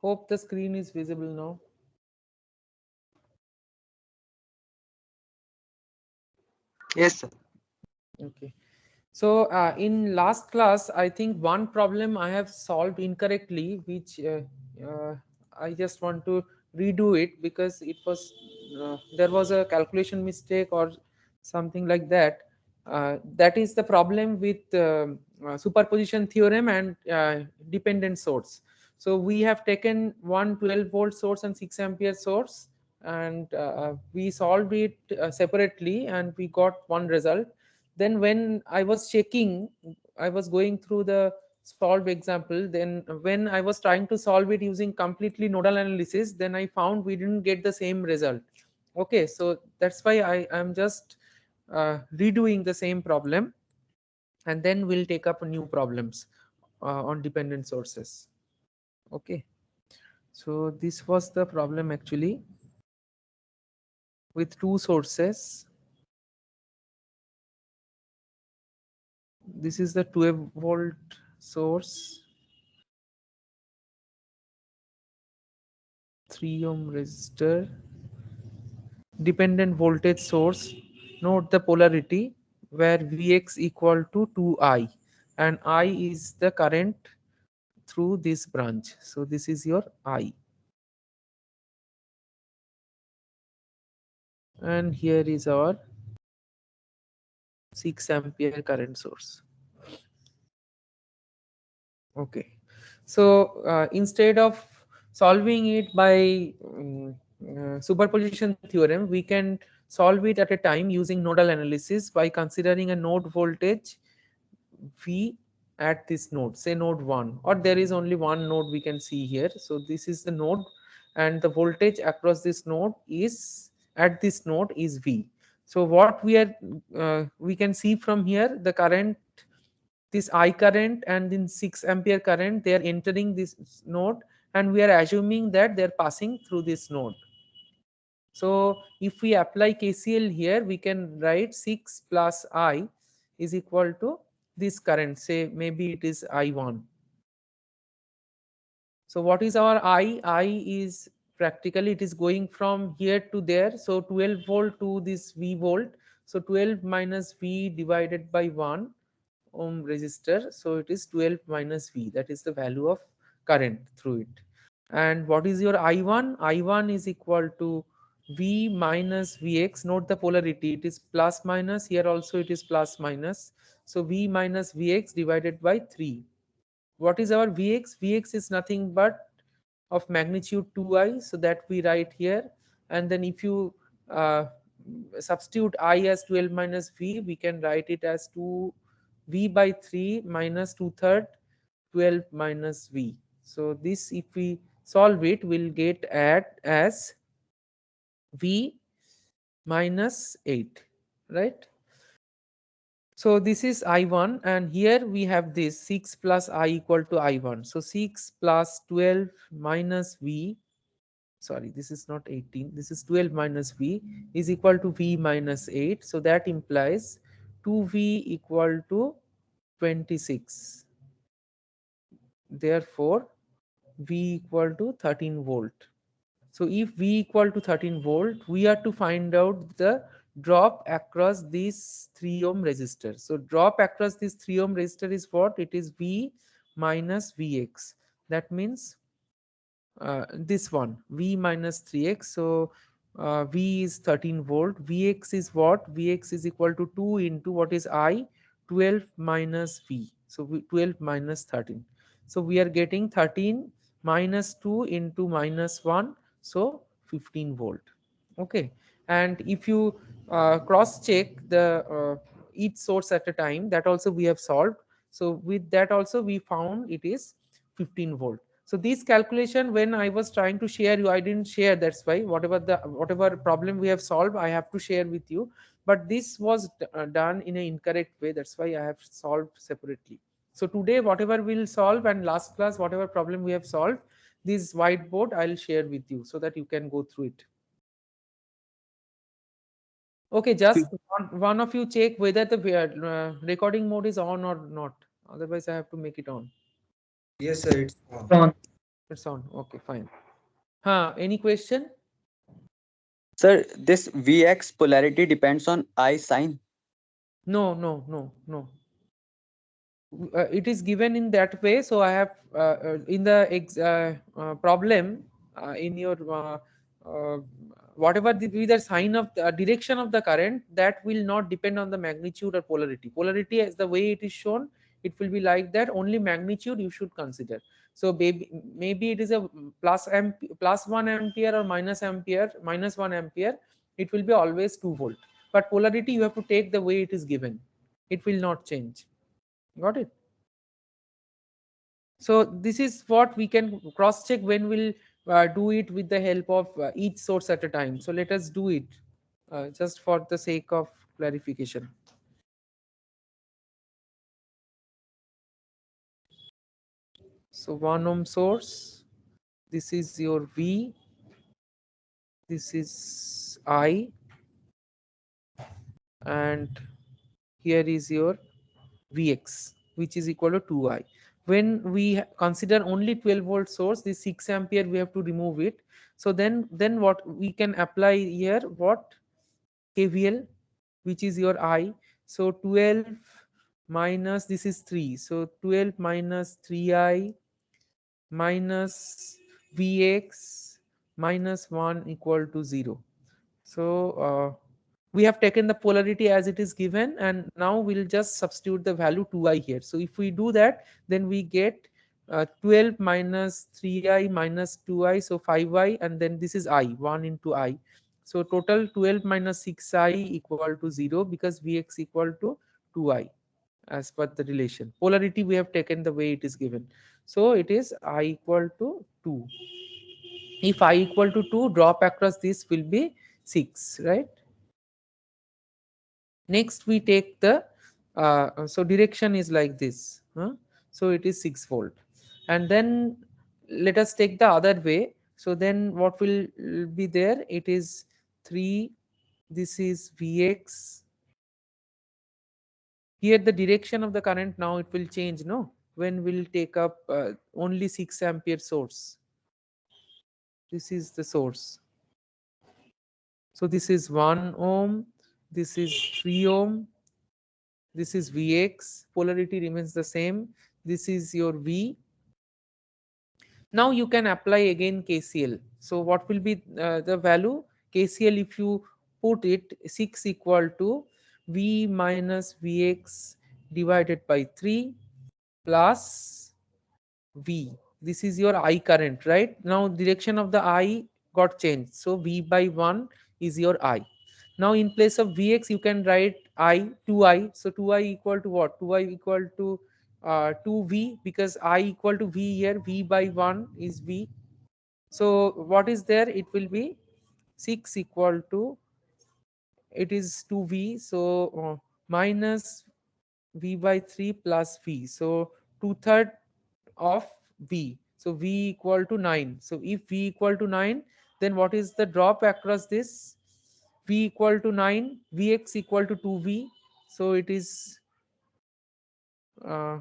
Hope the screen is visible now. Yes, sir. Okay. So in last class, I think one problem I have solved incorrectly, which I just want to redo it because it was there was a calculation mistake or something like that. That is the problem with superposition theorem and dependent source. So we have taken one 12-volt source and 6 ampere source, and we solved it separately, and we got one result. Then when I was checking, I was going through the solved example. Then when I was trying to solve it using completely nodal analysis, then I found we didn't get the same result. Okay, so that's why I am just redoing the same problem, and then we'll take up new problems on dependent sources. Okay, so this was the problem actually with two sources. This is the 12-volt source, 3 ohm resistor, dependent voltage source. Note the polarity where Vx equal to 2I, and I is the current through this branch. So this is your I, and here is our 6 ampere current source. Okay, so instead of solving it by superposition theorem, we can solve it at a time using nodal analysis by considering a node voltage V at this node, say node 1, or there is only one node we can see here. So this is the node, and the voltage across this node is at this node is V. So what we can see from here, the current, this I current and then 6 ampere current, they are entering this node, and we are assuming that they are passing through this node. So if we apply KCL here, we can write 6 plus I is equal to this current, say maybe it is I1. So what is our I? I is practically it is going from here to there. So 12 volt to this V volt. So 12 minus V divided by 1 ohm resistor. So it is 12 minus V. That is the value of current through it. And what is your I1? I1 is equal to V minus Vx. Note the polarity. It is plus minus. Here also it is plus minus. So V minus Vx divided by 3. What is our Vx? Vx is nothing but of magnitude 2I. So that we write here. And then if you substitute I as 12 minus V, we can write it as 2 V by 3 minus 2/3 12 minus V. So this, if we solve it, we'll get at as V minus 8, right? So this is I1, and here we have this 6 plus I equal to I1. So 6 plus 12 minus V, sorry, this is not 18, this is 12 minus V is equal to V minus 8. So that implies 2V equal to 26. Therefore, V equal to 13 volt. So if V equal to 13 volt, we are to find out the drop across this 3 ohm resistor. So drop across this 3 ohm resistor is what? It is V minus Vx. That means this one, V minus 3x. So V is 13 volt. Vx is what? Vx is equal to 2 into what is I? 12 minus V. So 12 minus 13. So we are getting 13 minus 2 into minus 1. So 15 volt. Okay. And if you cross check the each source at a time, that also we have solved. So with that also we found it is 15 volt. So this calculation, when I was trying to share you, I didn't share. That's why whatever problem we have solved, I have to share with you. But this was done in an incorrect way. That's why I have solved separately. So today, whatever we'll solve, and last class, whatever problem we have solved, this whiteboard I'll share with you so that you can go through it. Okay, just one of you check whether the recording mode is on or not. Otherwise, I have to make it on. Yes, sir, it's on. On. It's on. Okay, fine. Any question? Sir, this Vx polarity depends on I sign. No, no, no, no. It is given in that way. So I have in the problem in your uh, whatever be the sign of the direction of the current, that will not depend on the magnitude or polarity. Polarity, as the way it is shown, it will be like that. Only magnitude you should consider. So maybe it is a plus 1 ampere or minus 1 ampere. It will be always 2 volt. But polarity you have to take the way it is given. It will not change. Got it? So this is what we can cross check when we'll do it with the help of each source at a time. So let us do it just for the sake of clarification. So 1 ohm source, this is your V, this is I, and here is your Vx, which is equal to 2I. When we consider only 12 volt source, this 6 ampere we have to remove it. So then what we can apply here, what KVL, which is your I. So 12 minus, this is 3. So 12 minus 3I minus Vx minus 1 equal to 0. So we have taken the polarity as it is given, and now we'll just substitute the value 2I here. So if we do that, then we get 12 minus 3I minus 2I, so 5I, and then this is I, 1 into I. So total 12 minus 6I equal to 0, because Vx equal to 2I as per the relation. Polarity we have taken the way it is given. So it is I equal to 2. If I equal to 2, drop across this will be 6, right? Next we take the so direction is like this, so it is 6 volt. And then let us take the other way. So then what will be there? It is 3, this is Vx. Here the direction of the current, now it will change, no, when we'll take up only 6 ampere source. This is the source. So this is 1 ohm, this is 3 ohm, this is Vx, polarity remains the same, this is your V. Now you can apply again KCL. So what will be the value? KCL, if you put it, 6 equal to V minus Vx divided by 3 plus V. This is your I current, right? Now direction of the I got changed. So V by 1 is your I. Now in place of Vx, you can write I, 2I. So 2I equal to what? 2I equal to 2V, because I equal to V here. V by 1 is V. So what is there? It will be 6 equal to, it is 2V. So minus V by 3 plus V. So 2/3 of V. So V equal to 9. So if V equal to 9, then what is the drop across this? V equal to 9, Vx equal to 2V. So it is uh,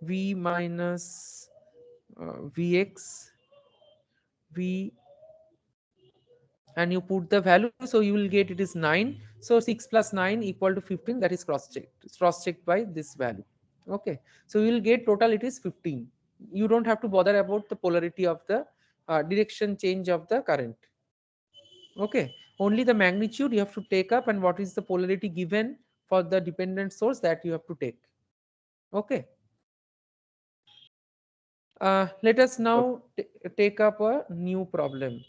V minus Vx, V, and you put the value, so you will get it is 9. So 6 plus 9 equal to 15, that is cross checked by this value. Okay, so you will get total it is 15. You don't have to bother about the polarity of the direction change of the current. Okay, only the magnitude you have to take up, and what is the polarity given for the dependent source, that you have to take. Okay, let us now take up a new problem.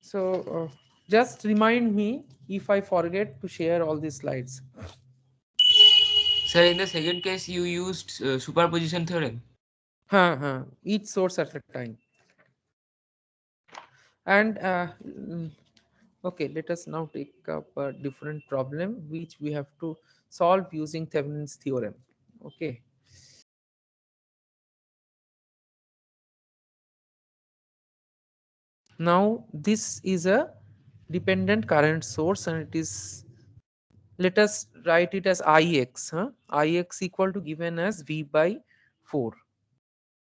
So just remind me if I forget to share all these slides. Sir, in the second case, you used superposition theorem. Each source at a time. And okay, let us now take up a different problem which we have to solve using Thevenin's theorem. Okay. Now this is a dependent current source, and it is, let us write it as Ix. Ix equal to given as V by 4.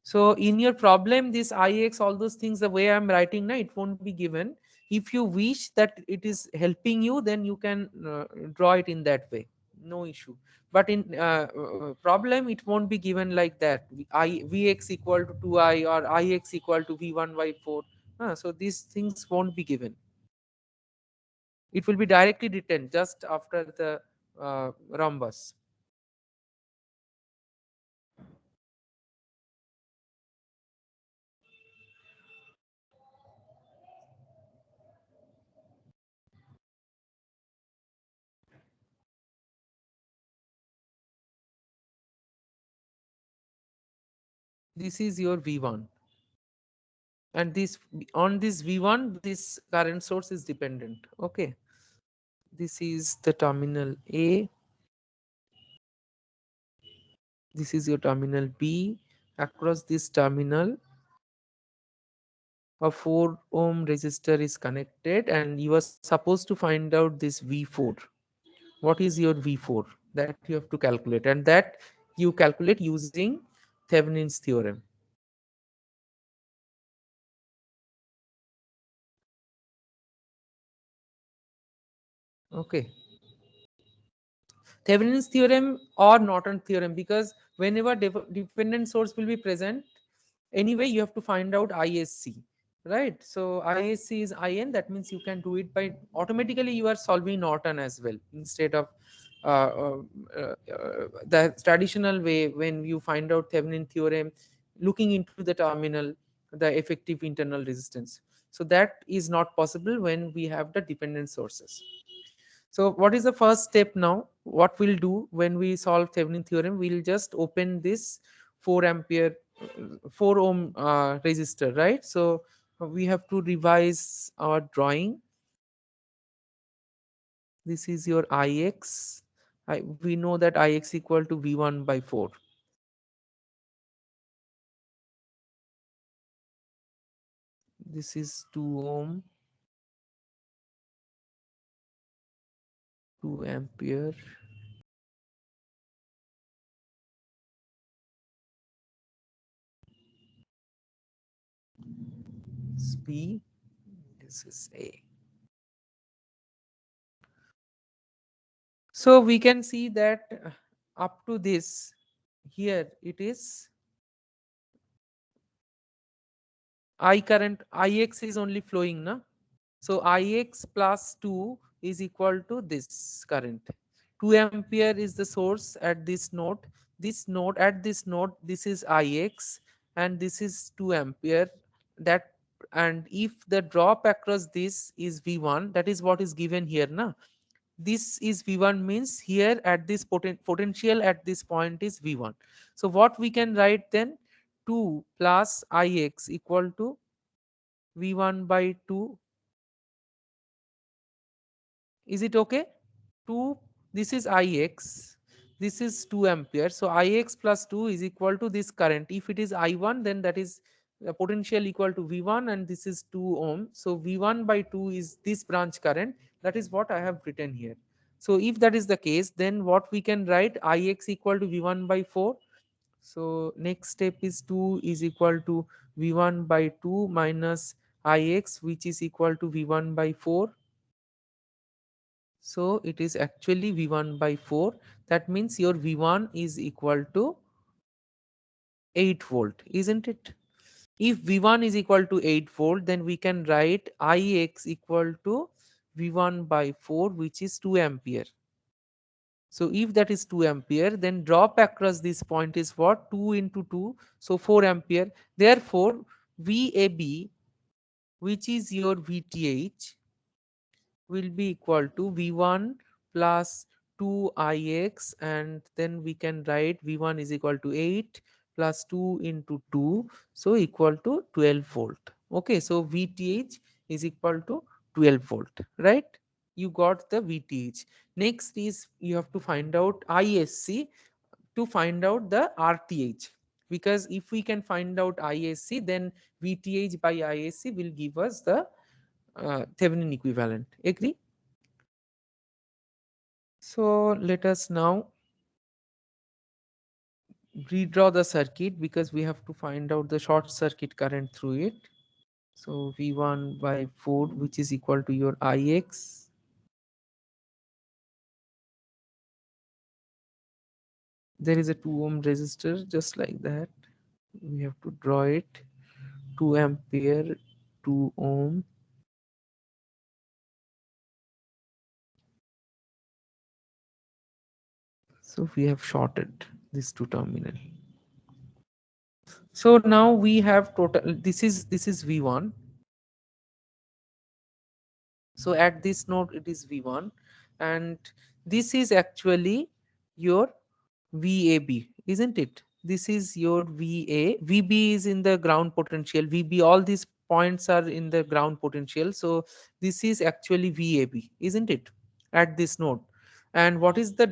So in your problem, this ix, all those things, the way I'm writing now, it won't be given. If you wish that it is helping you, then you can draw it in that way, no issue. But in problem, it won't be given like that. Vx equal to 2I or ix equal to v1 by 4. So these things won't be given. It will be directly written just after the rhombus. This is your v1, and this, on this v1, this current source is dependent. Okay, this is the terminal A, this is your terminal B. Across this terminal, a 4 ohm resistor is connected, and you are supposed to find out this v4. What is your v4? That you have to calculate, and that you calculate using Thevenin's theorem. Okay, Thevenin's theorem or Norton theorem, because whenever dependent source will be present, anyway you have to find out ISC, right? So ISC is IN, that means you can do it by automatically, you are solving Norton as well, instead of the traditional way when you find out Thevenin theorem looking into the terminal, the effective internal resistance. So that is not possible when we have the dependent sources. So what is the first step now? What we'll do when we solve Thevenin theorem, we'll just open this 4 ampere, 4 ohm resistor, right? So we have to revise our drawing. This is your Ix. We know that Ix equal to V1 by 4. This is 2 ohm, 2 ampere. This is B. This is A. So we can see that up to this, here it is I current, Ix is only flowing, na? So Ix plus 2 is equal to this current. 2 ampere is the source at this node. This node, at this node, this is Ix and this is 2 ampere. That, and if the drop across this is V1, that is what is given here, na? This is V1 means here at this potential at this point is V1. So what we can write then? 2 plus Ix equal to V1 by 2. Is it okay? 2, this is Ix, this is 2 ampere. So Ix plus 2 is equal to this current. If it is I1, then that is potential equal to V1, and this is 2 ohm. So V1 by 2 is this branch current. That is what I have written here. So if that is the case, then what we can write? Ix equal to V1 by 4. So next step is 2 is equal to V1 by 2 minus Ix, which is equal to V1 by 4. So it is actually V1 by 4. That means your V1 is equal to 8 volt, isn't it? If V1 is equal to 8 volt, then we can write Ix equal to V1 by 4, which is 2 ampere. So if that is 2 ampere, then drop across this point is what? 2 into 2, so 4 ampere. Therefore, VAB, which is your VTH, will be equal to V1 plus 2Ix, and then we can write V1 is equal to 8 plus 2 into 2, so equal to 12 volt. Okay, so VTH is equal to 12 volt, right? You got the VTH. Next is you have to find out ISC to find out the RTH, because if we can find out ISC, then VTH by ISC will give us the Thevenin equivalent. Agree? So let us now redraw the circuit because we have to find out the short circuit current through it. So V1 by 4, which is equal to your Ix. There is a 2 ohm resistor just like that. We have to draw it. 2 ampere, 2 ohm. So we have shorted this two terminal. So now we have total, this is V1. So at this node it is V1, and this is actually your VAB, isn't it? This is your VA. VB is in the ground potential. VB, all these points are in the ground potential. So this is actually VAB, isn't it? At this node. And what is the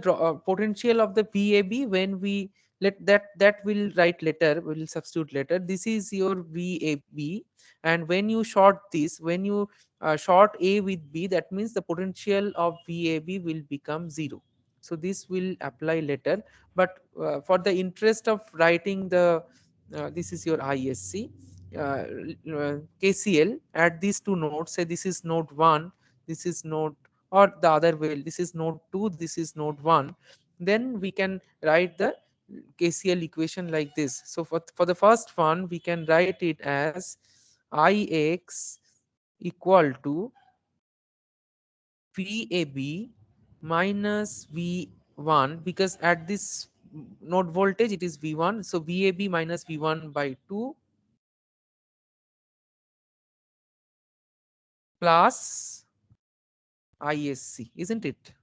potential of the VAB when we let that will write later, will substitute later. This is your VAB, and when you short this, when you short A with B, that means the potential of VAB will become 0. So this will apply later, but for the interest of writing the this is your ISC KCL at these two nodes. Say this is node 1, this is node, or the other way, this is node 2, this is node 1. Then we can write the KCL equation like this. So for the first one, we can write it as Ix equal to VAB minus V1, because at this node voltage it is V1. So VAB minus V1 by 2 plus ISC, isn't it?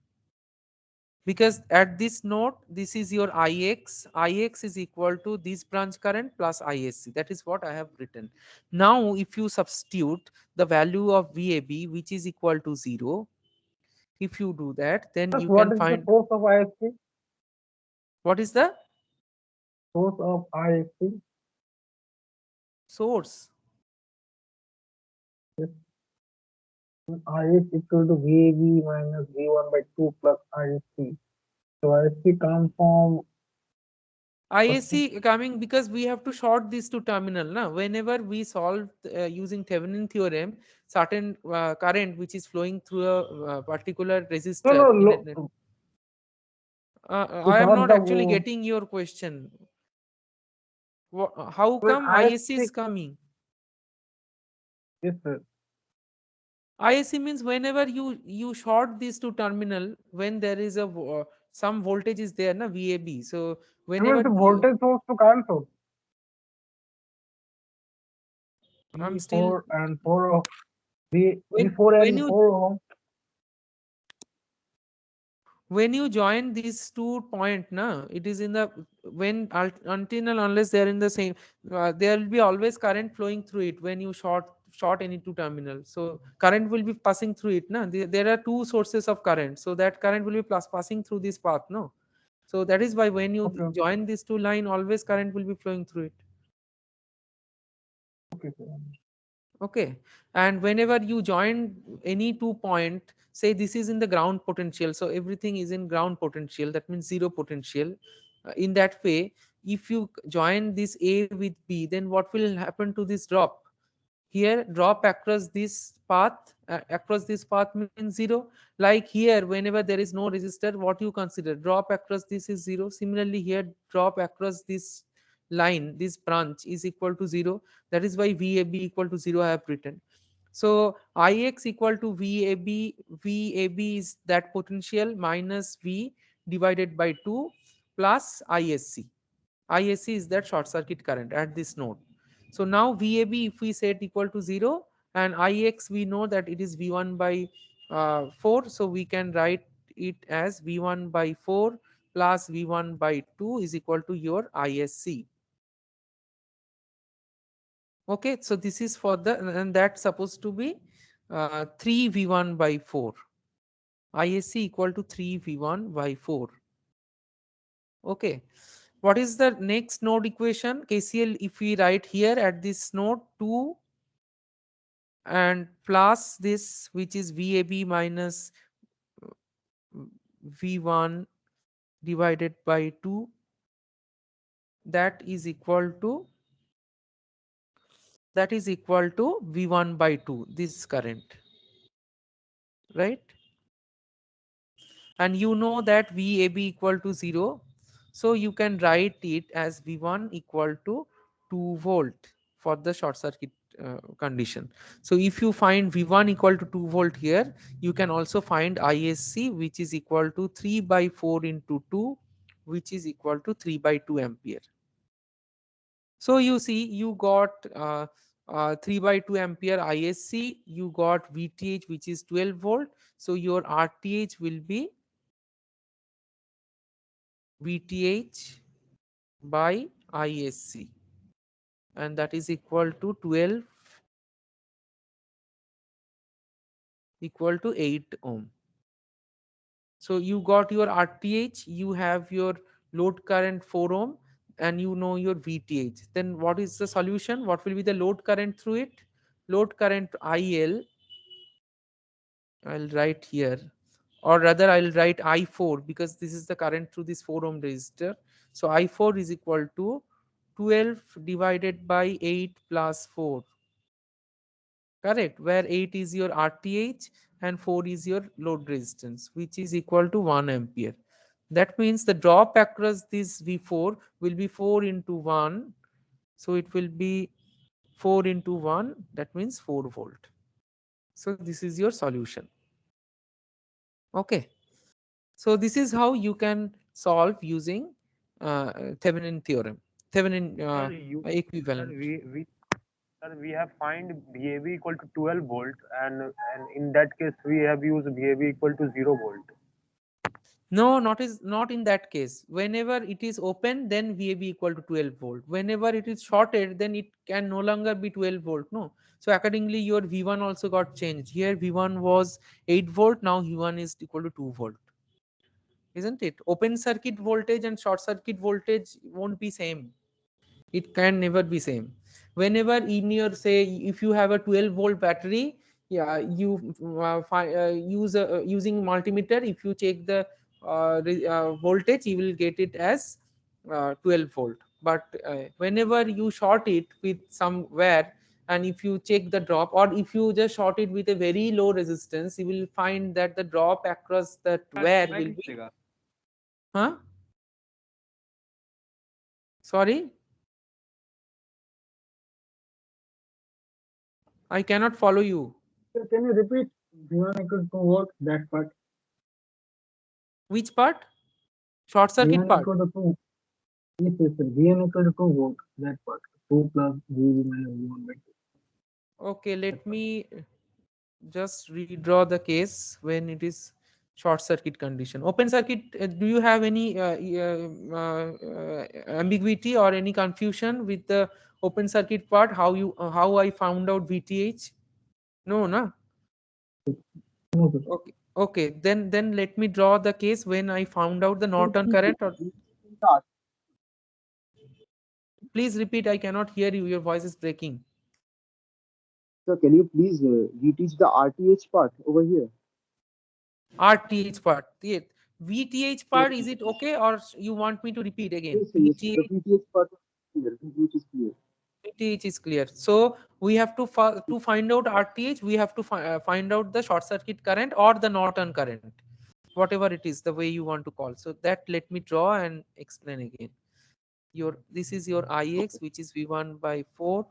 Because at this node, this is your Ix is equal to this branch current plus ISC. That is what I have written. Now, if you substitute the value of VAB, which is equal to 0, if you do that, then Plus, you what can is the find source of ISP? what is the Source of ISP? source. Is IS equal to VAB minus V1 by 2 plus ISP. So ISP comes from ISC coming because we have to short these two terminal. Now, whenever we solve using Thevenin theorem, certain current which is flowing through a particular no resistor no in no. I It's am not not actually the getting your question. How when come ISC ISP is coming? is ISC means whenever you short these two terminal, when there is a some voltage is there, na VAB. So I mean whenever the you, voltage source to current source. I'm still V4 and 4 of V4 when and you 4 ohm. when you join these two point, na, it is in the when until and unless they are in the same, there will be always current flowing through it when you short any two terminal. So current will be passing through it, na. There are two sources of current, so that current will be passing through this path, no. So that is why when you Okay, join these two line, always current will be flowing through it. okay, sir. Okay. And whenever you join any two point, say this is in the ground potential, so everything is in ground potential, that means zero potential. In that way, if you join this A with B, then what will happen to this drop? Here drop across this path means zero. Like here, whenever there is no resistor, what you consider, drop across this is zero. Similarly here, drop across this line, this branch is equal to zero. That is why VAB equal to 0 I have written. So Ix equal to VAB is that potential minus V divided by 2 plus ISC. ISC is that short circuit current at this node. So now VAB, if we set equal to 0, and Ix we know that it is V1 by 4, so we can write it as V1 by 4 plus V1 by 2 is equal to your ISC. Okay, so this is for the, and that's supposed to be 3V1 by 4. ISC equal to 3V1 by 4. Okay. What is the next node equation? KCL, if we write here at this node 2 and plus this, which is VAB minus V1 divided by 2 that is equal to V1 by 2, this current, right? And you know that VAB equal to 0. So you can write it as V1 equal to 2 volt for the short circuit condition. So if you find V1 equal to 2 volt here, you can also find ISC, which is equal to 3 by 4 into 2, which is equal to 3 by 2 ampere. So you see, you got 3 by 2 ampere ISC, you got VTH, which is 12 volt. So your RTH will be VTH by ISC, and that is equal to 12 equal to 8 ohm. So you got your RTH, you have your load current 4 ohm, and you know your VTH. Then what is the solution? What will be the load current through it? Load current IL, I'll write here, or rather I'll write I4, because this is the current through this 4 ohm resistor. So I4 is equal to 12 divided by 8 plus 4. Correct, where 8 is your RTH and 4 is your load resistance, which is equal to 1 ampere. That means the drop across this V4 will be 4 into 1. So it will be 4 into 1, that means 4 volt. So this is your solution. Okay. So this is how you can solve using Thevenin theorem, Thevenin Sir, equivalent. sir, we have find VAB equal to 12 volt, and in that case we have used VAB equal to 0 volt. No, not in that case. Whenever it is open, then VAB equal to 12 volt. Whenever it is shorted, then it can no longer be 12 volt. No. So accordingly, your V1 also got changed. Here V1 was 8 volt. Now V1 is equal to 2 volt. Isn't it? Open circuit voltage and short circuit voltage won't be same. It can never be same. Whenever in your, say, if you have a 12 volt battery, yeah, you use using multimeter, if you check the voltage, you will get it as 12 volt. But whenever you short it with somewhere, and if you check the drop, or if you just short it with a very low resistance, you will find that the drop across that wire will be, huh, sorry, I cannot follow you. So can you repeat V1 equal to 2 volt, that part? Which part? Short circuit V1 part. equal to 2. Yes, yes, sir. V1 equal to 2 volt, that part. 2 plus VV minus V1 by 2. Okay, let me just redraw the case when it is short circuit condition. Open circuit, do you have any ambiguity or any confusion with the open circuit part? How I found out VTH? No, no. No, sir. Okay, okay. Then let me draw the case when I found out the Norton current. Or please repeat. I cannot hear you. Your voice is breaking. So can you please reteach the RTH part over here? RTH part. Yeah. VTH part, is it okay, or you want me to repeat again? Yes, sir, yes. The VTH, VTH part is clear. VTH is clear. VTH is clear. So we have to find out RTH. We have to find out the short circuit current or the Norton current, whatever it is, the way you want to call. So that, let me draw and explain again. This is your IX, which is V1 by 4.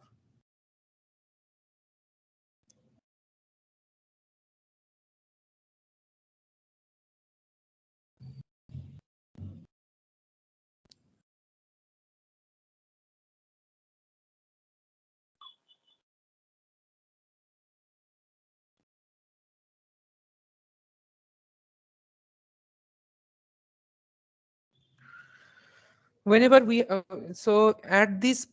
Whenever we so at this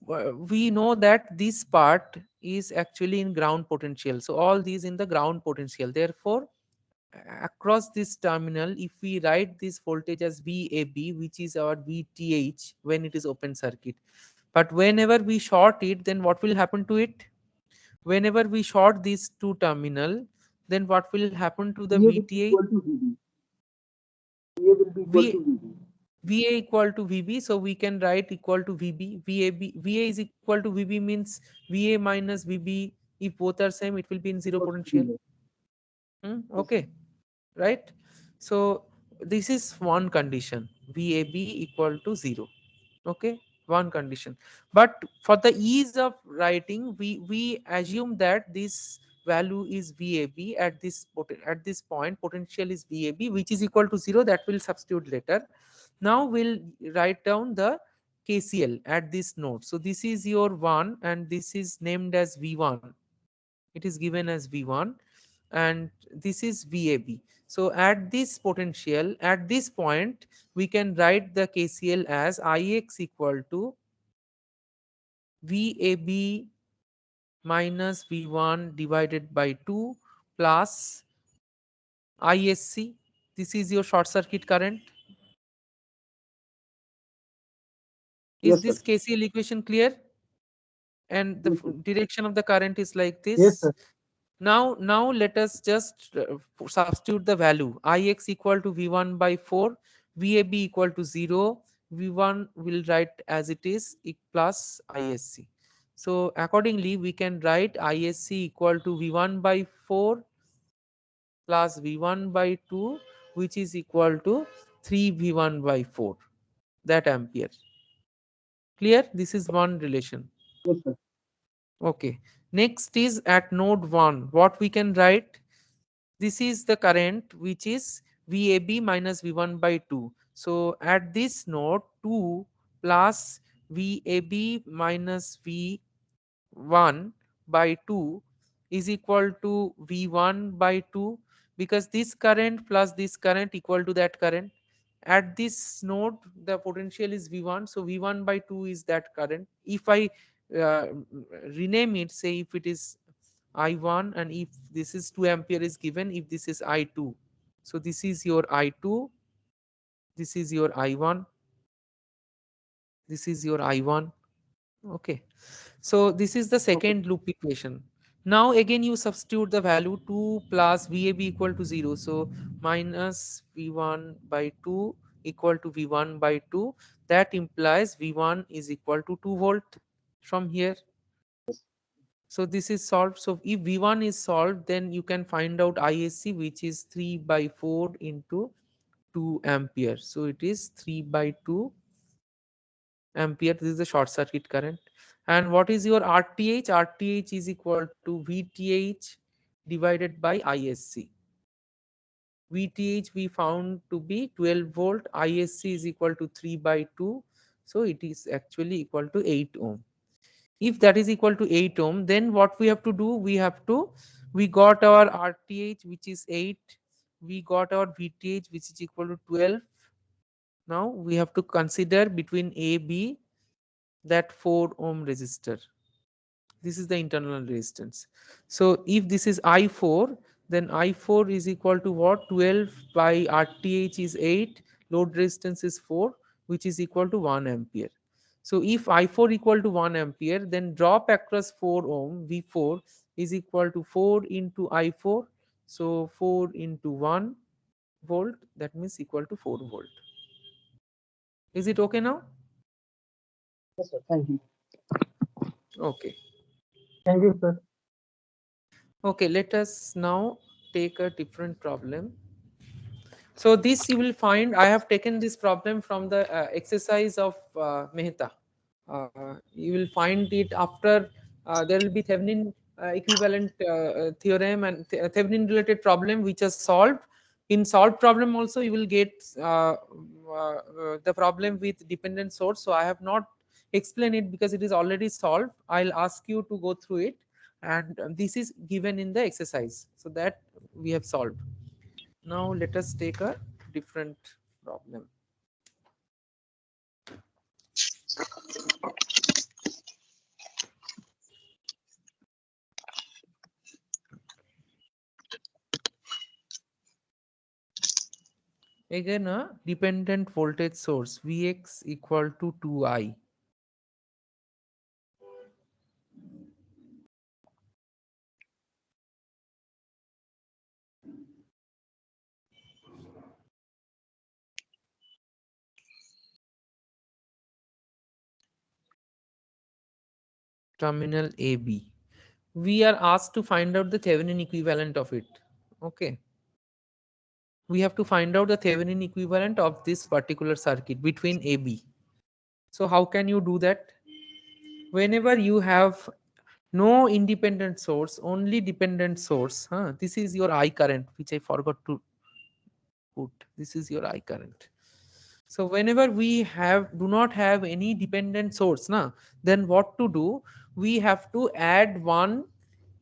we know that this part is actually in ground potential, so all these in the ground potential. Therefore, across this terminal, if we write this voltage as VAB, which is our VTH when it is open circuit, but whenever we short it, then what will happen to it? Whenever we short these two terminal, then what will happen to the VA will be VTH? equal to VB. VA will be equal to VB. VA equal to VB, so we can write equal to VB. VA is equal to VB means VA minus VB. If both are same, it will be in zero Equals to potential. zero. Yes, Okay, right? So this is one condition, VAB equal to 0. Okay, one condition. But for the ease of writing, we assume that this value is VAB at at this point. Potential is VAB, which is equal to 0. That will substitute later. Now we'll write down the KCL at this node. So this is your 1 and this is named as V1. It is given as V1 and this is VAB. So at this potential, at this point, we can write the KCL as Ix equal to VAB minus V1 divided by 2 plus ISC. This is your short circuit current. Is yes, sir. this KCL equation clear? And the Yes, sir. direction of the current is like Yes, this. sir. Now let us just substitute the value. Ix equal to V1 by 4, VAB equal to 0, V1 will write as it is plus ISC. So accordingly, we can write ISC equal to V1 by 4 plus V1 by 2, which is equal to 3 V1 by 4, that ampere. Clear? This is one relation. Yes, sir. Okay. Next is at node 1. What we can write? This is the current which is VAB minus V1 by 2. So at this node 2 plus VAB minus V1 by 2 is equal to V1 by 2, because this current plus this current equal to that current. At this node the potential is V1, so V1 by 2 is that current. If I uh, rename it, say if it is I1 and if this is 2 ampere is given, if this is I2, so this is your I2, this is your I1, this is your I1. Okay, so this is the Okay. second loop equation. Now again you substitute the value 2 plus VAB equal to 0, so minus V1 by 2 equal to V1 by 2. That implies V1 is equal to 2 volt from here. So this is solved. So if V1 is solved, then you can find out ISC, which is 3 by 4 into 2 ampere. So it is 3 by 2 ampere. This is the short circuit current. And what is your RTH? RTH is equal to VTH divided by ISC. VTH we found to be 12 volt. ISC is equal to 3 by 2. So it is actually equal to 8 ohm. If that is equal to 8 ohm, then what we have to do, we got our RTH which is 8, we got our VTH which is equal to 12. Now we have to consider between AB that 4 ohm resistor. This is the internal resistance. So if this is I4, then I4 is equal to what? 12 by RTH is 8, load resistance is 4, which is equal to 1 ampere. So if I4 equal to 1 ampere, then drop across 4 ohm, V4 is equal to 4 into I4. So 4 into 1 volt, that means equal to 4 volt. Is it okay now? Yes, sir. Thank you. Okay. Thank you, sir. Okay, let us now take a different problem. So this you will find, I have taken this problem from the exercise of Mehta. You will find it after there will be Thevenin equivalent theorem and Thevenin related problem which is solved. In solved problem also you will get the problem with dependent source. So I have not explained it because it is already solved. I'll ask you to go through it, and this is given in the exercise, so that we have solved. Now let us take a different problem. Again a dependent voltage source Vx equal to 2I. terminal AB. We are asked to find out the Thevenin equivalent of it. Okay. We have to find out the Thevenin equivalent of this particular circuit between AB. So how can you do that? Whenever you have no independent source, only dependent source, this is your I current, which I forgot to put. This is your I current. So whenever we do not have any dependent source, then what to do? We have to add 1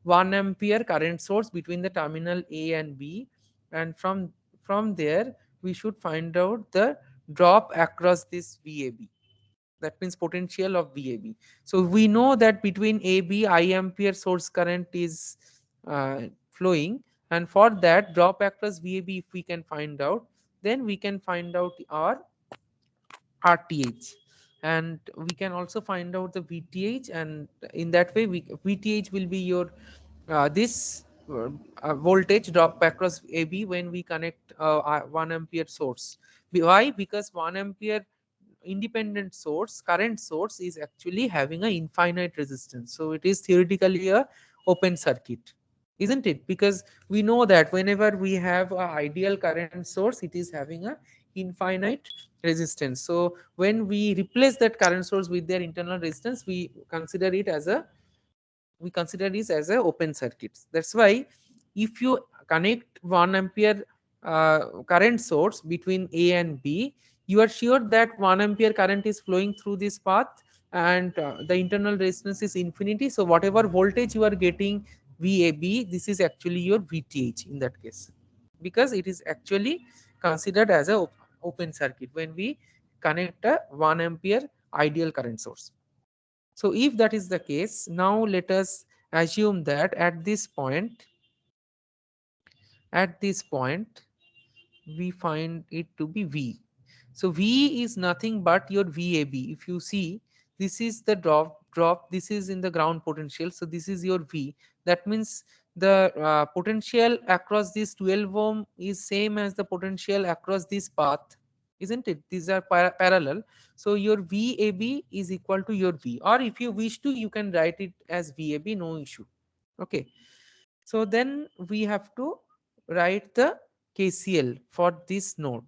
ampere current source between the terminal A and B, and from there we should find out the drop across this VAB. That means potential of VAB. So we know that between AB, I ampere source current is flowing, and for that drop across VAB, if we can find out, then we can find out our RTH, and we can also find out the VTH, and in that way VTH will be your this voltage drop across AB when we connect 1 ampere source. Why? Because 1 ampere independent source, current source, is actually having a infinite resistance, so it is theoretically a open circuit, isn't it? Because we know that whenever we have a ideal current source, it is having a infinite resistance. So when we replace that current source with their internal resistance, we consider this as a open circuit. That's why if you connect 1 ampere current source between A and B, you are sure that 1 ampere current is flowing through this path, and the internal resistance is infinity. So whatever voltage you are getting VAB, this is actually your VTH in that case, because it is actually considered as a open circuit when we connect a 1 ampere ideal current source. So if that is the case, now let us assume that at this point we find it to be V. So V is nothing but your VAB. If you see, this is the drop, this is in the ground potential, so this is your V. That means the potential across this 12 ohm is same as the potential across this path, isn't it? These are parallel. So your VAB is equal to your V, or if you wish to, you can write it as VAB, no issue. Okay. So then we have to write the KCL for this node,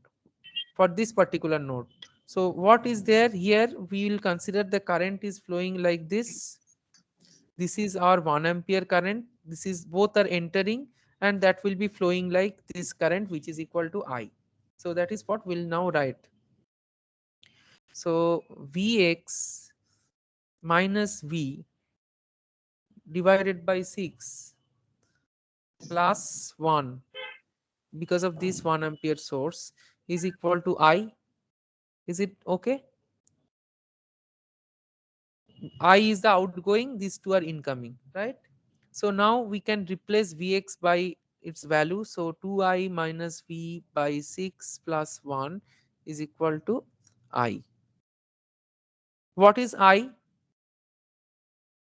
for this particular node. So what is there here? We will consider the current is flowing like this. This is our 1 ampere current. This is both are entering, and that will be flowing like this current, which is equal to I. So that is what we'll now write. So Vx minus V divided by 6 plus 1, because of this 1 ampere source, is equal to I. Is it okay? I is the outgoing, these two are incoming, right? So now we can replace Vx by its value. So 2I minus V by 6 plus 1 is equal to I. What is I?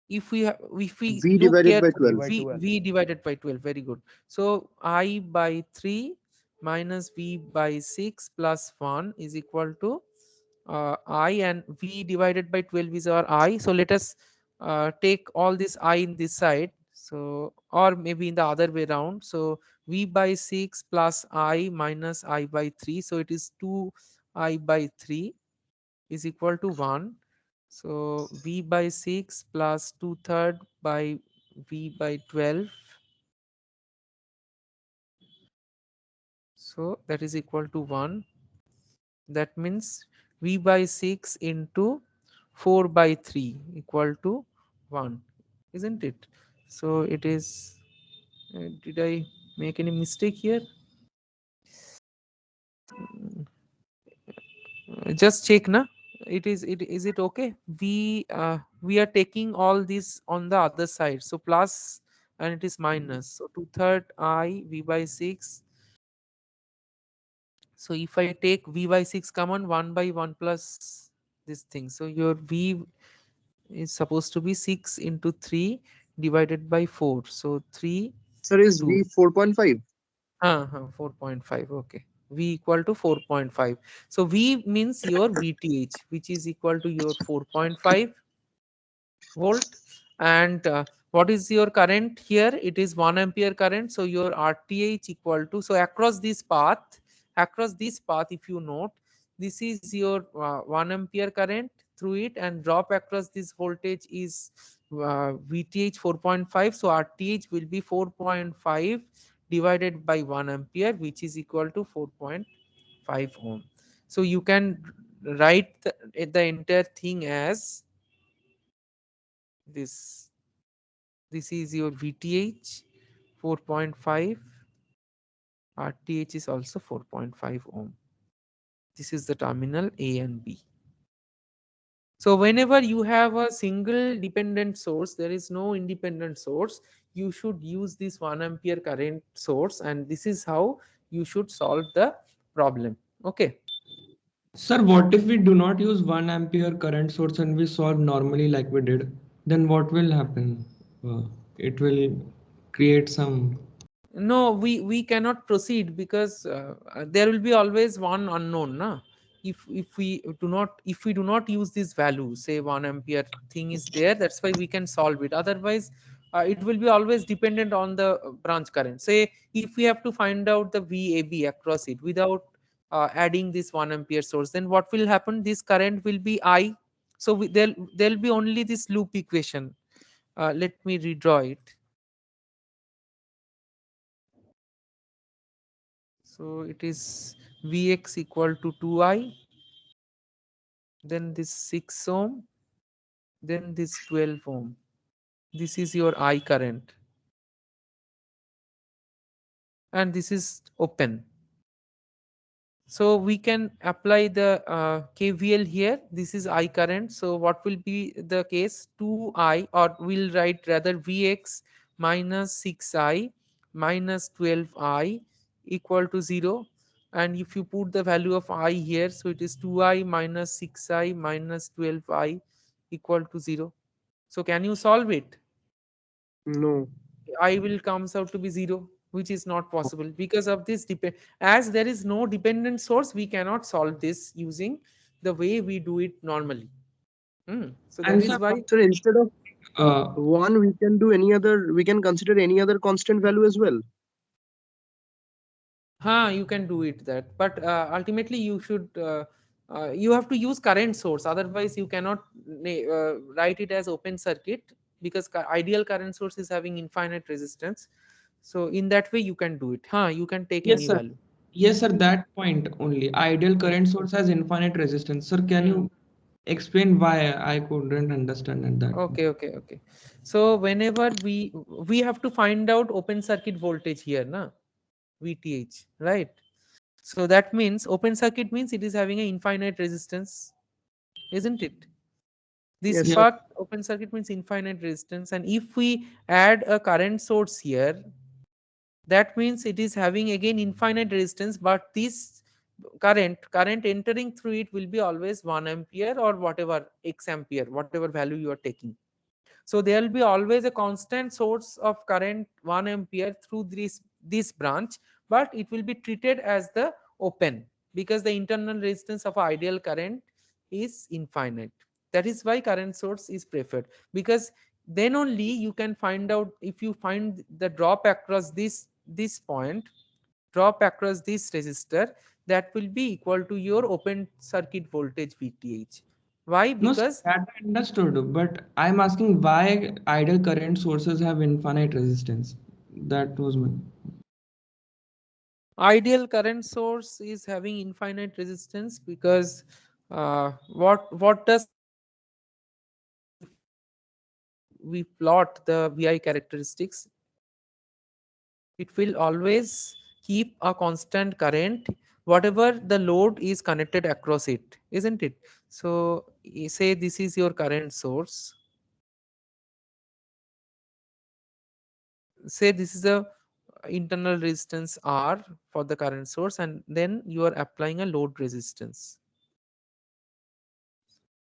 If we V look divided by carefully, 12. V divided by 12, very good. So I by 3 minus V by 6 plus 1 is equal to I, and V divided by 12 is our I. So let us take all this I in this side, so, or maybe in the other way around. So V by 6 plus I minus I by 3, so it is 2I by 3 is equal to 1. So V by 6 plus 2/3 by V by 12. So that is equal to 1. That means V by 6 into 4 by 3 equal to 1. Isn't it? So it is, did I make any mistake here? Just check na. Is it okay? We are taking all this on the other side, so plus, and it is minus, so 2/3 I V by 6. So if I take V by 6 common, 1 by 1 plus this thing, so your V is supposed to be 6 into 3 divided by 4, so 3 Sir, is 2. V 4.5? 4.5. Okay. V equal to 4.5. So V means your VTH, which is equal to your 4.5 volt, And what is your current here? It is 1 ampere current. So your RTH equal to, so across this path, if you note, this is your 1 ampere current through it, and drop across this voltage is VTH 4.5. So RTH will be 4.5 divided by 1 ampere, which is equal to 4.5 ohm. So you can write the entire thing as this. This is your VTH 4.5, RTH is also 4.5 ohm. This is the terminal A and B. So whenever you have a single dependent source, there is no independent source, you should use this 1 ampere current source, and this is how you should solve the problem. Okay. Sir, what if we do not use 1 ampere current source and we solve normally like we did? Then what will happen? It will create some. No, we cannot proceed because there will be always one unknown, na? If we do not use this value, say 1 ampere thing is there, that's why we can solve it. Otherwise it will be always dependent on the branch current. Say if we have to find out the VAB across it without adding this 1 ampere source, then what will happen? This current will be I. So there'll be only this loop equation. Let me redraw it. So it is Vx equal to 2I, then this 6 ohm, then this 12 ohm. This is your I current, and this is open. So we can apply the KVL here. This is I current. So what will be the case? 2I, or we'll write rather Vx minus 6I minus 12I equal to 0. And if you put the value of I here, so it is 2I minus 6I minus 12I equal to 0. So can you solve it? No. I will comes out to be 0, which is not possible because of this depend. As there is no dependent source, we cannot solve this using the way we do it normally. So that And sir, is why. So instead of uh, one, we can do any other, we can consider any other constant value as well. You can do it that, but ultimately you have to use current source. Otherwise, you cannot write it as open circuit, because ideal current source is having infinite resistance. So in that way, you can do it. You can take yes, any sir. value. Yes, sir. That point only. Ideal current source has infinite resistance. Sir, can Hmm. you explain why I couldn't understand at that point? Okay. So whenever we have to find out open circuit voltage here, na, VTH, right? So that means open circuit means it is having an infinite resistance, isn't it? This Yes, Yes, sir. part open circuit means infinite resistance, and if we add a current source here, that means it is having again infinite resistance, but this current entering through it will be always 1 ampere or whatever x ampere, whatever value you are taking. So there will be always a constant source of current 1 ampere through this branch, but it will be treated as the open, because the internal resistance of ideal current is infinite. That is why current source is preferred, because then only you can find out, if you find the drop across this point, drop across this resistor, that will be equal to your open circuit voltage VTH. Why? no, sir, Because that I understood, but I'm asking why ideal current sources have infinite resistance. That was my. ideal current source is having infinite resistance because what does we plot the VI characteristics, it will always keep a constant current whatever the load is connected across it, isn't it? So say this is your current source, say this is a internal resistance R for the current source, and then you are applying a load resistance.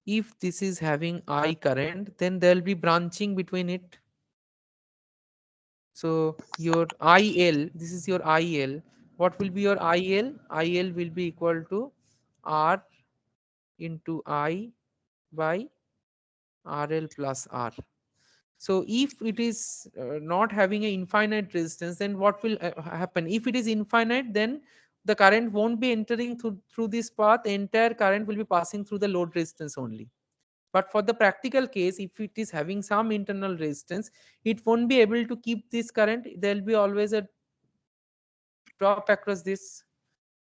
If this is having I current, then there will be branching between it. So your IL, this is your IL. What will be your IL? IL will be equal to R into I by RL plus R. So if it is not having an infinite resistance, then what will happen? If it is infinite, then the current won't be entering through this path. Entire current will be passing through the load resistance only. But for the practical case, if it is having some internal resistance, it won't be able to keep this current. There will be always a drop across this.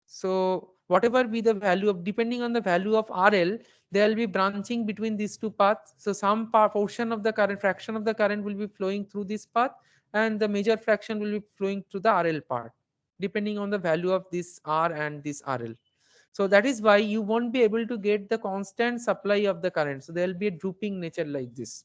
So whatever be the value of, depending on the value of RL, there will be branching between these two paths. So some portion of the current, fraction of the current will be flowing through this path, and the major fraction will be flowing through the RL part, depending on the value of this R and this RL. So that is why you won't be able to get the constant supply of the current. So there will be a drooping nature like this.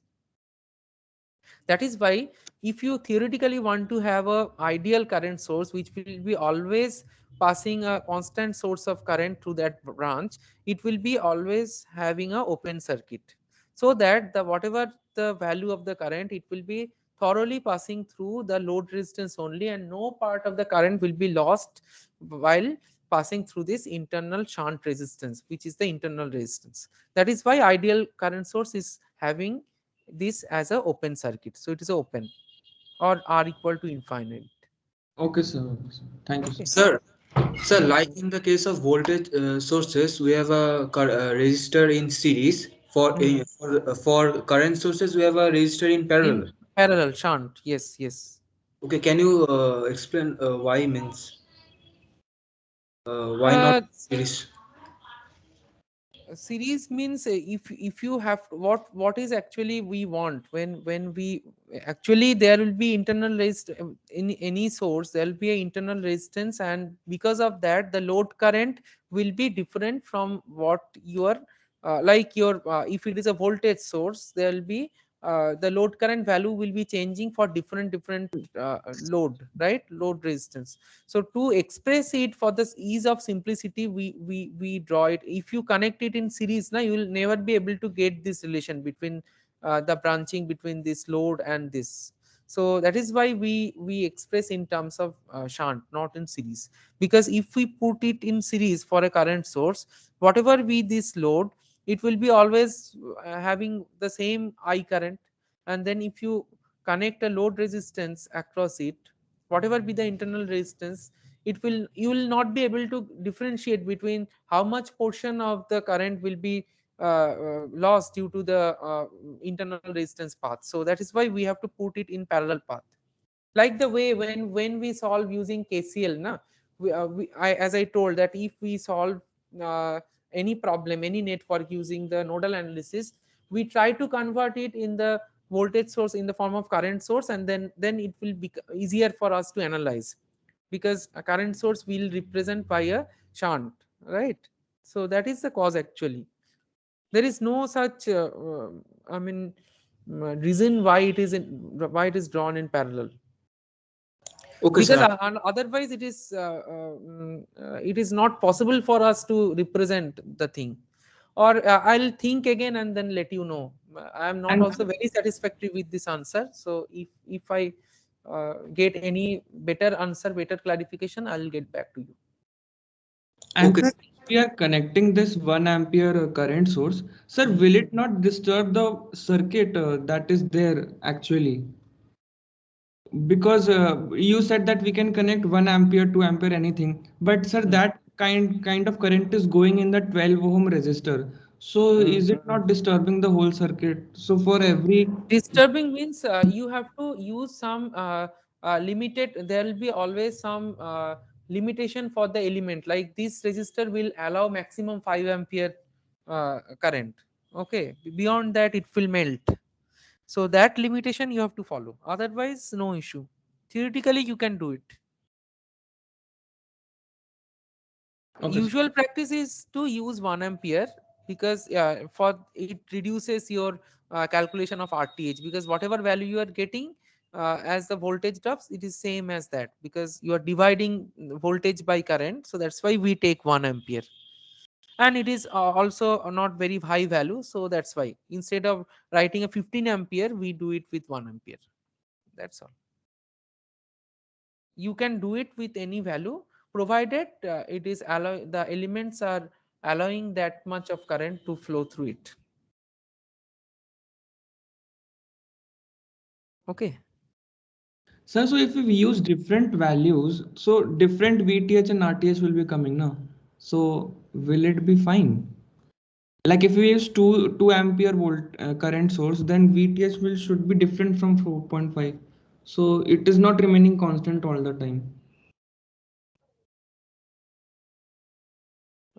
That is why if you theoretically want to have a ideal current source which will be always passing a constant source of current through that branch, it will be always having a open circuit, so that the whatever the value of the current, it will be thoroughly passing through the load resistance only, and no part of the current will be lost while passing through this internal shunt resistance, which is the internal resistance. That is why ideal current source is having this as a open circuit. So it is open or R equal to infinite. Okay, sir. Okay, sir. Thank you, Okay. sir. Sir, like in the case of voltage sources, we have a resistor in series. For current sources, we have a resistor in In parallel. parallel shunt. Yes, yes. Okay, can you explain why means why not Uh, series? Series means if you have what is actually we want when we actually, there will be internal in any source, there will be an internal resistance, and because of that the load current will be different from what your like your if it is a voltage source, there will be the load current value will be changing for different load, right, load resistance. So to express it for the ease of simplicity, we draw it. If you connect it in series, now you will never be able to get this relation between the branching between this load and this. So that is why we express in terms of shunt, not in series. Because if we put it in series for a current source, whatever be this load, it will be always having the same I current. And then if you connect a load resistance across it, whatever be the internal resistance, it will, you will not be able to differentiate between how much portion of the current will be lost due to the internal resistance path. So that is why we have to put it in parallel path, like the way when we solve using KCL na, as I told that if we solve any problem, any network using the nodal analysis, we try to convert it in the voltage source in the form of current source, and then it will be easier for us to analyze, because a current source will represent by a shunt, right? So that is the cause actually. There is no such I mean reason why it is why it is drawn in parallel, Okay, because sir. otherwise it is not possible for us to represent the thing. Or I'll think again and then let you know. I am not And also very satisfactory with this answer, so if I get any better answer, better clarification, I'll get back to you. and Okay. sir, if we are connecting this 1 ampere current source, sir, will it not disturb the circuit that is there actually? Because you said that we can connect 1 ampere, 2 ampere, anything, but sir, that kind of current is going in the 12 ohm resistor. So is it not disturbing the whole circuit? So for every Disturbing means you have to use some limited, there will be always some limitation for the element, like this resistor will allow maximum 5 ampere current. Okay, beyond that it will melt. So that limitation you have to follow, otherwise no issue. Theoretically you can do it. okay, sir. Usual practice is to use 1 ampere, because for it reduces your calculation of RTH, because whatever value you are getting as the voltage drops, it is same as that, because you are dividing voltage by current. So that's why we take 1 ampere, and it is also not very high value. So that's why instead of writing a 15 ampere, we do it with 1 ampere. That's all. You can do it with any value, provided it is allow the elements are allowing that much of current to flow through it. Okay. Sir, so if we use different values, so different VTH and RTH will be coming now. So will it be fine? Like if we use 2 ampere volt current source, then VTH will should be different from 4.5. So it is not remaining constant all the time.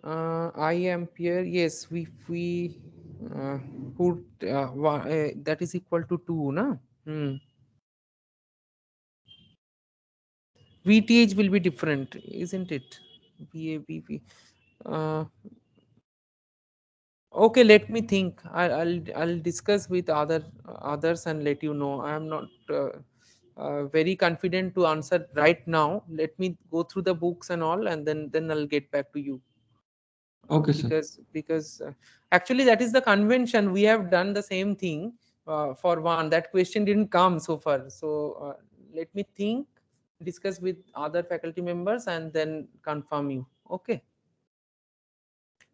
I ampere, yes, we put that is equal to 2, na? VTH will be different, isn't it? VABV. Okay, let me think. I'll discuss with others and let you know. I am not very confident to answer right now. Let me go through the books and all, and then I'll get back to you. Okay, sir. Because actually that is the convention. We have done the same thing for one. That question didn't come so far. So let me think, discuss with other faculty members, and then confirm you. Okay.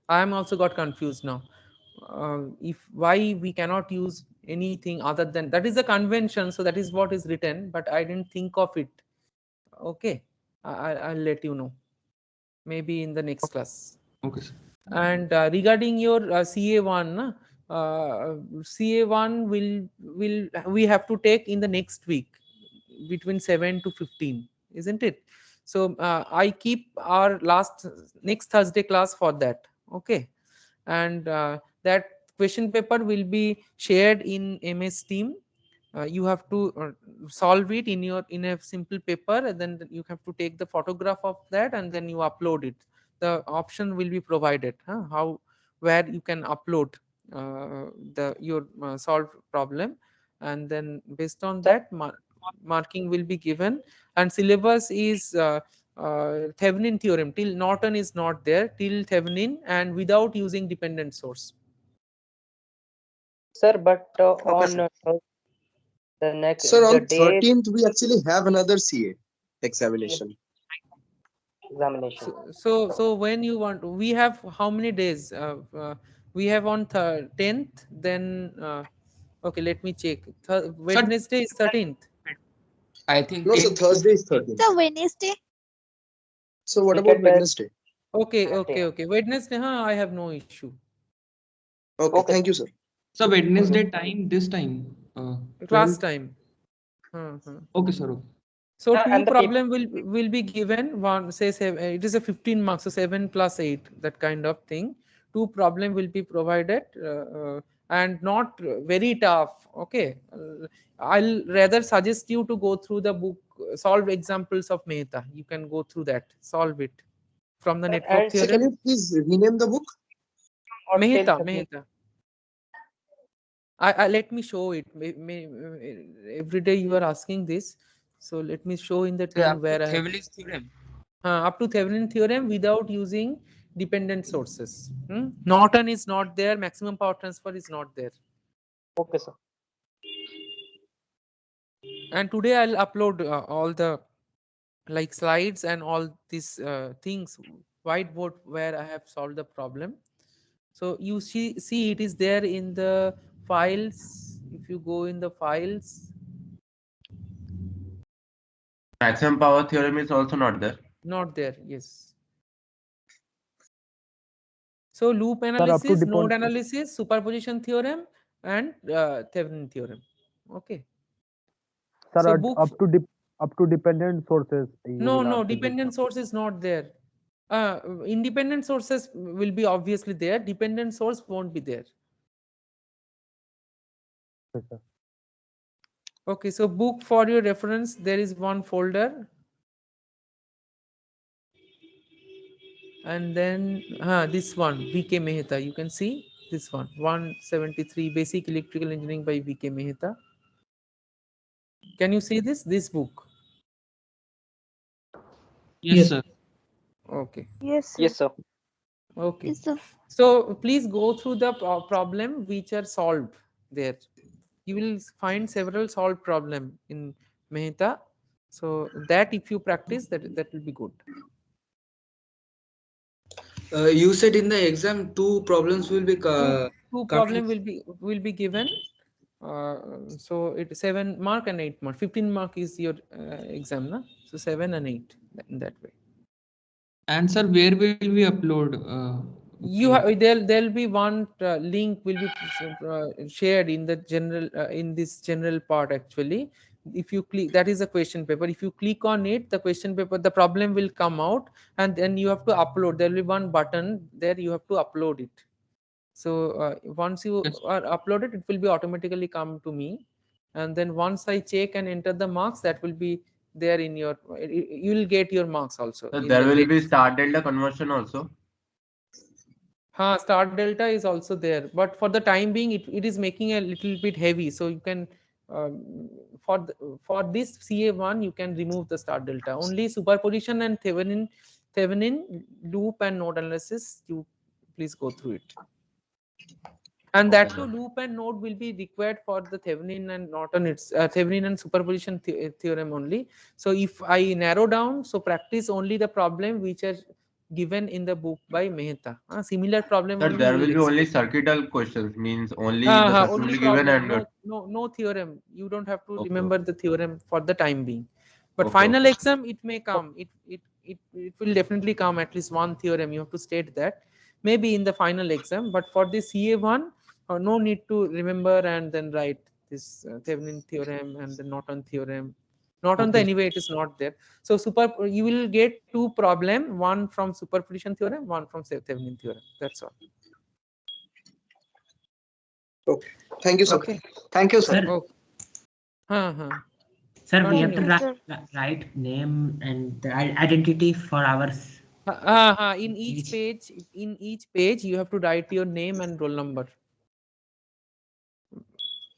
I am also got confused now. If why we cannot use anything other than that is the convention, so that is what is written, but I didn't think of it. Okay, I'll let you know maybe in the next class. Okay, sir. And regarding your CA1, CA1 will we have to take in the next week between 7 to 15, isn't it? So I keep our next Thursday class for that. Okay, and that question paper will be shared in MS Team. You have to solve it in a simple paper, and then you have to take the photograph of that, and then you upload it. The option will be provided, how where you can upload your solved problem, and then based on that marking will be given. And syllabus is Thevenin theorem till Norton is not there, till Thevenin, and without using dependent source. Sir, but Okay, sir. Sir, the on day 13th, we actually have another CA examination. examination. So when you want, we have how many days? We have on 10th, then okay, let me check. Wednesday is 13th. I think No, so 10th. Thursday is 13th. The Wednesday. So what We about can Wednesday? Okay. Wednesday, I have no issue. Okay, Okay. thank you, sir. So Wednesday time, this time. Class 12. time. Okay, sir. Okay. So Sir, two and the problem will be given. One says it is a 15 marks, so 7 plus 8, that kind of thing. Two problem will be provided, and not very tough. Okay, I'll rather suggest you to go through the book, solve examples of Mehta. You can go through that, solve it from the network and So can theorem. you please rename the book? or till Mehta. I let me show it. Every day you are asking this, so let me show in the thing where I have. Thevenin's theorem. Up to Thevenin theorem without using dependent sources. Norton is not there, maximum power transfer is not there. Okay, sir. And today I'll upload all the like slides and all these things, whiteboard where I have solved the problem. So you see it is there in the files. If you go in the files, Maximum power theorem is also not there. not there, yes. So loop Sir, analysis, node analysis, superposition theorem, and Thevenin theorem. Okay. sir, So book up to dependent sources you will no, answer this. dependent source is not there. Independent sources will be obviously there. Dependent source won't be there. Okay, sir. Okay, so book for your reference. There is one folder, and then this one VK Mehta. You can see this one 173 Basic Electrical Engineering by VK Mehta. Can you see this book? Yes, sir. Okay. Yes, sir. Yes, sir. Okay. Yes, sir. So please go through the problem which are solved there. You will find several solved problem in Mehta. So that if you practice, that will be good. You said in the exam two problems will be Two coming. problem will be given, So it 7 mark and 8 mark. 15 mark is your exam, na? So 7 and 8 in that way. And sir, where will we upload? There'll be one link will be shared in the general in this general part actually. If you click, that is a question paper. If you click on it, the question paper, the problem will come out, and then you have to upload. There will be one button there, you have to upload it. So once you are uploaded, it will be automatically come to me, and then once I check and enter the marks, that will be there in your. You will get your marks also. So in there the will grade. be star delta conversion also. Star delta is also there, but for the time being, it is making a little bit heavy. So you can for this CA1 you can remove the star delta. Only superposition and Thevenin loop and node analysis. You please go through it. And that too, loop and node will be required for the Thevenin and Norton. It's Thevenin and superposition theorem only. So if I narrow down, so practice only the problem which are given in the book by Mehta. Similar problem Sir, only there you will be will only explain. circuital questions, means only the circuit will Only be given problem, and no theorem. You don't have to Okay. remember the theorem for the time being. But Okay, final okay. exam, it may come. It will definitely come at least one theorem. You have to state that maybe in the final exam. But for the CA1, no need to remember and then write this Thevenin theorem and the Norton theorem. Norton, Okay. anyway, it is not there. So you will get two problem, one from superposition theorem, one from Thevenin theorem. That's all. Okay. Thank you, sir. Okay. Thank you, sir. Sir, Sir, we have continue. to write name and the identity for ours. In each page, you have to write your name and roll number.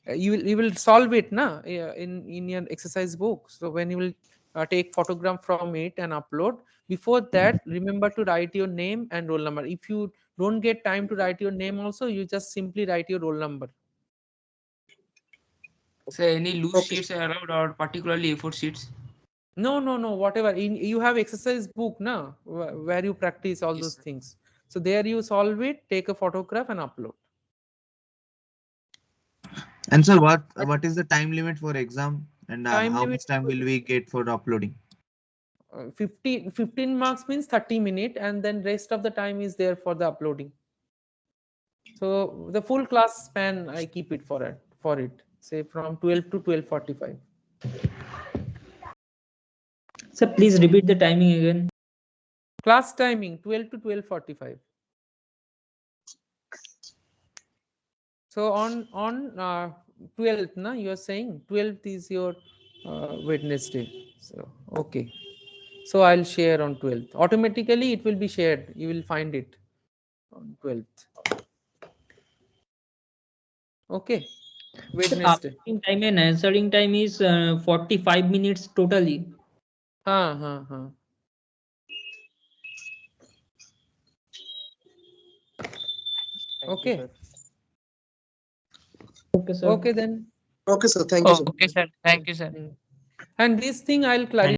You will solve it, na, in your exercise book. So when you will take photograph from it and upload, before that, remember to write your name and roll number. If you don't get time to write your name, also you just simply write your roll number. So any loose sheets are allowed, or particularly A4 sheets? No. Whatever you have exercise book, na, where you practice all those things. So there you solve it, take a photograph and upload. And sir, what is the time limit for exam, and how much time will we get for uploading? 15 marks means 30 minutes, and then rest of the time is there for the uploading. So the full class span I keep it for it. Say from 12 to 12:45. Sir, please repeat the timing again. Class timing 12 to 12:45. So on 12th, na, you are saying 12th is your Wednesday. So okay. So I'll share on 12th. Automatically it will be shared. You will find it on 12th. Okay. Wednesday. Uploading time and answering time is 45 minutes totally. Okay. Okay, sir. Okay then. Okay, sir. Thank you, sir. Okay, sir. Thank you, sir. And this thing I'll clarify.